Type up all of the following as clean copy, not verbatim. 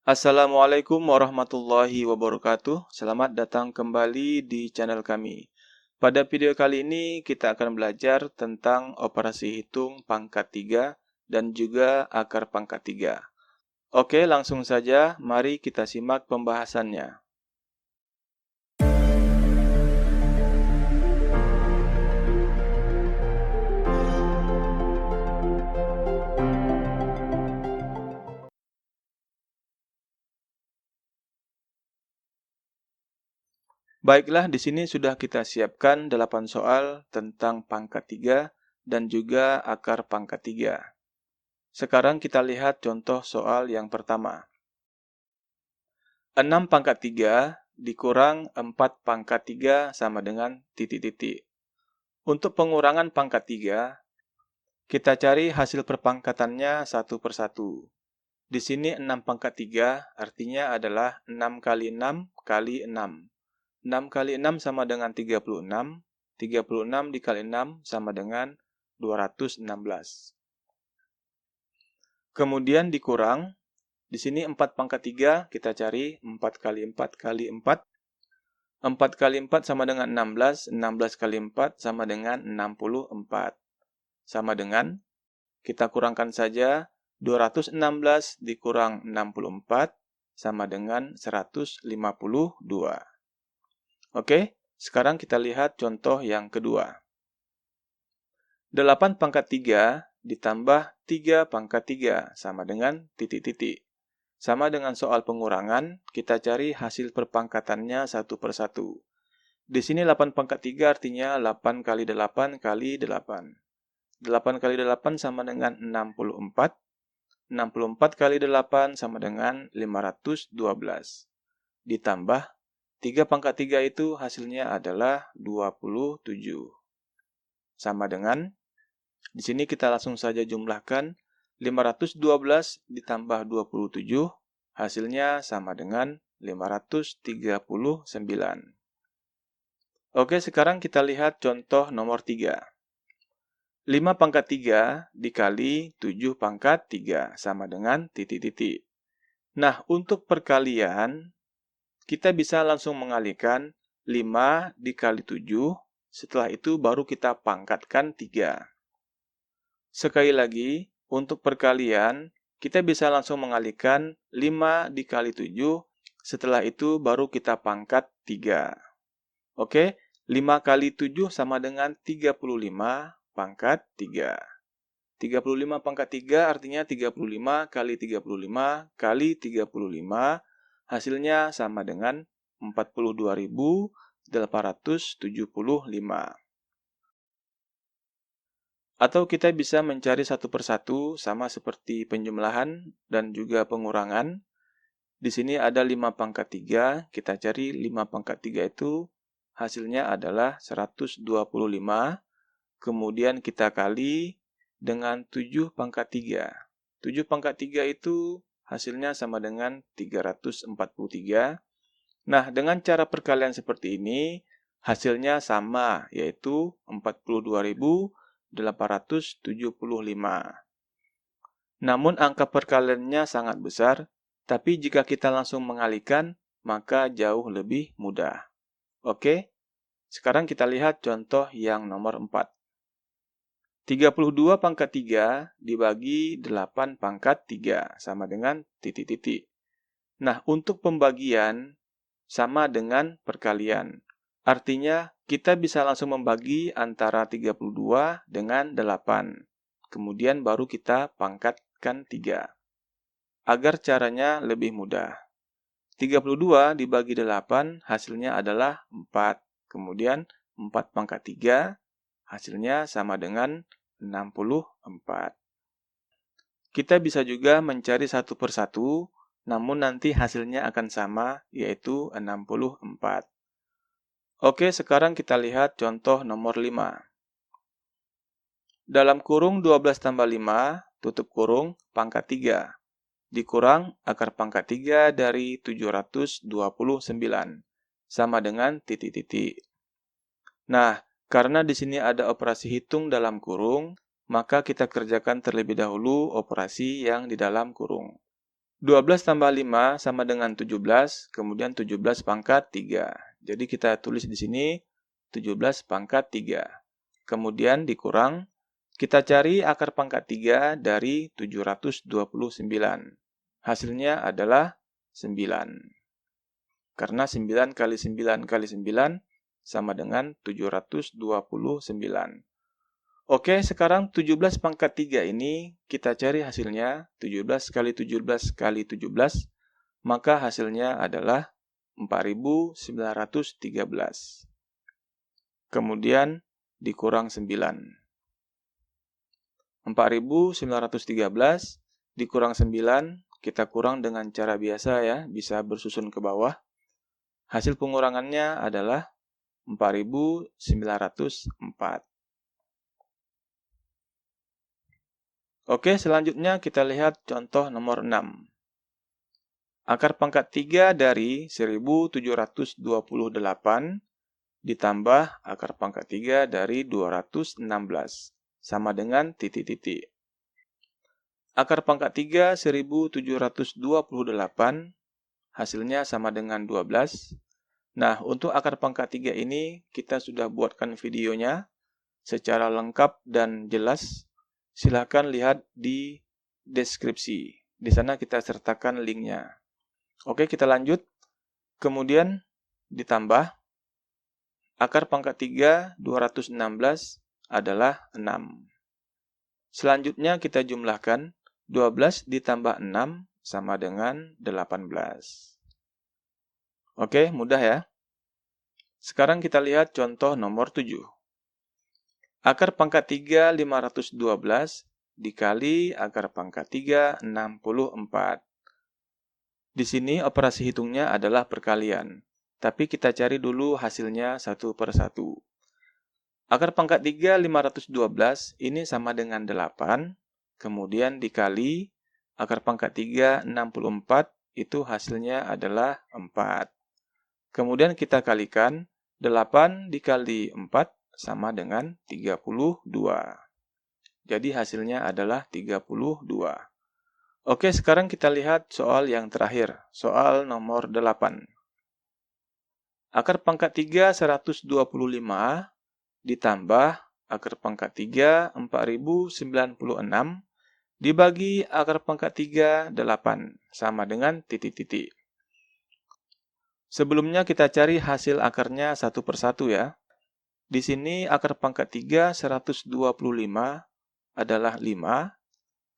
Assalamualaikum warahmatullahi wabarakatuh. Selamat datang kembali di channel kami. Pada video kali ini kita akan belajar tentang operasi hitung pangkat 3 dan juga akar pangkat 3. Oke, langsung saja mari kita simak pembahasannya. Baiklah, di sini sudah kita siapkan 8 soal tentang pangkat 3 dan juga akar pangkat 3. Sekarang kita lihat contoh soal yang pertama. 6 pangkat 3 dikurang 4 pangkat 3 sama dengan titik-titik. Untuk pengurangan pangkat 3, kita cari hasil perpangkatannya satu persatu. Di sini 6 pangkat 3 artinya adalah 6 kali 6 kali 6. 6 kali 6 sama dengan 36. 36 dikali 6 sama dengan 216. Kemudian dikurang. Di sini 4 pangkat 3, kita cari 4 kali 4 kali 4. 4 kali 4 sama dengan 16. 16 kali 4 sama dengan 64. Sama dengan, kita kurangkan saja, 216 dikurang 64 sama dengan 152. Oke, sekarang kita lihat contoh yang kedua. 8 pangkat 3 ditambah 3 pangkat 3 sama dengan titik-titik. Sama dengan soal pengurangan, kita cari hasil perpangkatannya satu persatu. Di sini 8 pangkat 3 artinya 8 kali 8 kali 8. 8 kali 8 sama dengan 64. 64 kali 8 sama dengan 512. Ditambah 3 pangkat 3 itu hasilnya adalah 27. Sama dengan, di sini kita langsung saja jumlahkan 512 ditambah 27, hasilnya sama dengan 539. Oke, sekarang kita lihat contoh nomor 3. 5 pangkat 3 dikali 7 pangkat 3 sama dengan titik-titik. Nah, untuk perkalian, kita bisa langsung mengalihkan 5 dikali 7, setelah itu baru kita pangkatkan 3. Sekali lagi, untuk perkalian, kita bisa langsung mengalihkan 5 dikali 7, setelah itu baru kita pangkat 3. Oke, 5 kali 7 sama dengan 35 pangkat 3. 35 pangkat 3 artinya 35 kali 35 kali 35, hasilnya sama dengan 42.875. Atau kita bisa mencari satu persatu sama seperti penjumlahan dan juga pengurangan. Di sini ada 5 pangkat 3, kita cari 5 pangkat 3 itu hasilnya adalah 125, kemudian kita kali dengan 7 pangkat 3. 7 pangkat 3 itu hasilnya sama dengan 343. Nah, dengan cara perkalian seperti ini, hasilnya sama, yaitu 42.875. Namun, angka perkaliannya sangat besar, tapi jika kita langsung mengalihkan, maka jauh lebih mudah. Oke, sekarang kita lihat contoh yang nomor 4. 32 pangkat 3 dibagi 8 pangkat 3 sama dengan titik-titik. Nah, untuk pembagian sama dengan perkalian. Artinya, kita bisa langsung membagi antara 32 dengan 8. Kemudian baru kita pangkatkan 3. Agar caranya lebih mudah. 32 dibagi 8 hasilnya adalah 4. Kemudian 4 pangkat 3 hasilnya sama dengan 64. Kita bisa juga mencari satu persatu, namun nanti hasilnya akan sama, yaitu 64. Oke, sekarang kita lihat contoh nomor 5. Dalam kurung 12 tambah 5, tutup kurung, pangkat 3. Dikurang akar pangkat 3 dari 729, sama dengan titik-titik. Nah, karena di sini ada operasi hitung dalam kurung, maka kita kerjakan terlebih dahulu operasi yang di dalam kurung. 12 tambah 5 sama dengan 17, kemudian 17 pangkat 3. Jadi kita tulis di sini 17 pangkat 3. Kemudian dikurang, kita cari akar pangkat 3 dari 729. Hasilnya adalah 9. Karena 9 kali 9 kali 9 sama dengan 729. Oke, sekarang 17 pangkat 3 ini kita cari hasilnya. 17 kali 17 kali 17, maka hasilnya adalah 4913. Kemudian dikurang 9. 4913 dikurang 9, kita kurang dengan cara biasa ya, bisa bersusun ke bawah. Hasil pengurangannya adalah 4904. Oke, selanjutnya kita lihat contoh nomor 6. Akar pangkat 3 dari 1728 ditambah akar pangkat 3 dari 216 sama dengan titik-titik. Akar pangkat 3 1728 hasilnya sama dengan 12. Nah, untuk akar pangkat 3 ini kita sudah buatkan videonya secara lengkap dan jelas. Silahkan lihat di deskripsi. Di sana kita sertakan linknya. Oke, kita lanjut. Kemudian ditambah. Akar pangkat 3, 216 adalah 6. Selanjutnya kita jumlahkan. 12 ditambah 6 sama dengan 18. Oke, mudah ya. Sekarang kita lihat contoh nomor 7. Akar pangkat 3 512 dikali akar pangkat 3 64. Di sini operasi hitungnya adalah perkalian, tapi kita cari dulu hasilnya satu per satu. Akar pangkat 3 512 ini sama dengan 8, kemudian dikali akar pangkat 3 64, itu hasilnya adalah 4. Kemudian kita kalikan 8 dikali 4 sama dengan 32. Jadi hasilnya adalah 32. Oke, sekarang kita lihat soal yang terakhir. Soal nomor 8. Akar pangkat 3 125 ditambah akar pangkat 3 4096 dibagi akar pangkat 3 8 sama dengan titik-titik. Sebelumnya kita cari hasil akarnya satu per satu ya. Di sini akar pangkat 3 125 adalah 5.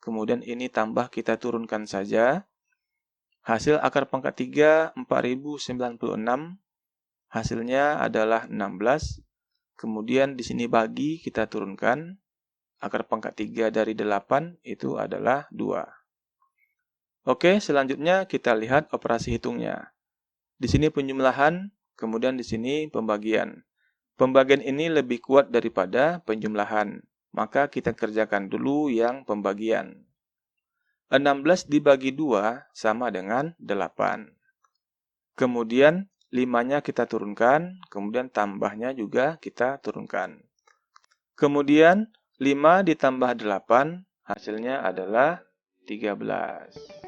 Kemudian ini tambah kita turunkan saja. Hasil akar pangkat 3 4096 hasilnya adalah 16. Kemudian di sini bagi kita turunkan. Akar pangkat 3 dari 8 itu adalah 2. Oke, selanjutnya kita lihat operasi hitungnya. Di sini penjumlahan, kemudian di sini pembagian. Pembagian ini lebih kuat daripada penjumlahan, maka kita kerjakan dulu yang pembagian. 16 dibagi 2 sama dengan 8. Kemudian 5-nya kita turunkan, kemudian tambahnya juga kita turunkan. Kemudian 5 ditambah 8, hasilnya adalah 13.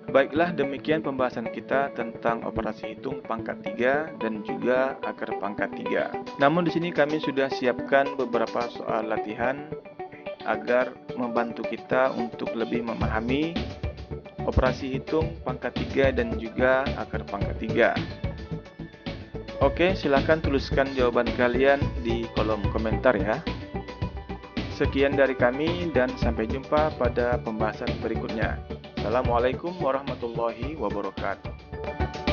Baiklah, demikian pembahasan kita tentang operasi hitung pangkat 3 dan juga akar pangkat 3. Namun di sini kami sudah siapkan beberapa soal latihan agar membantu kita untuk lebih memahami operasi hitung pangkat 3 dan juga akar pangkat 3. Oke, silakan tuliskan jawaban kalian di kolom komentar ya. Sekian dari kami dan sampai jumpa pada pembahasan berikutnya. Assalamualaikum warahmatullahi wabarakatuh.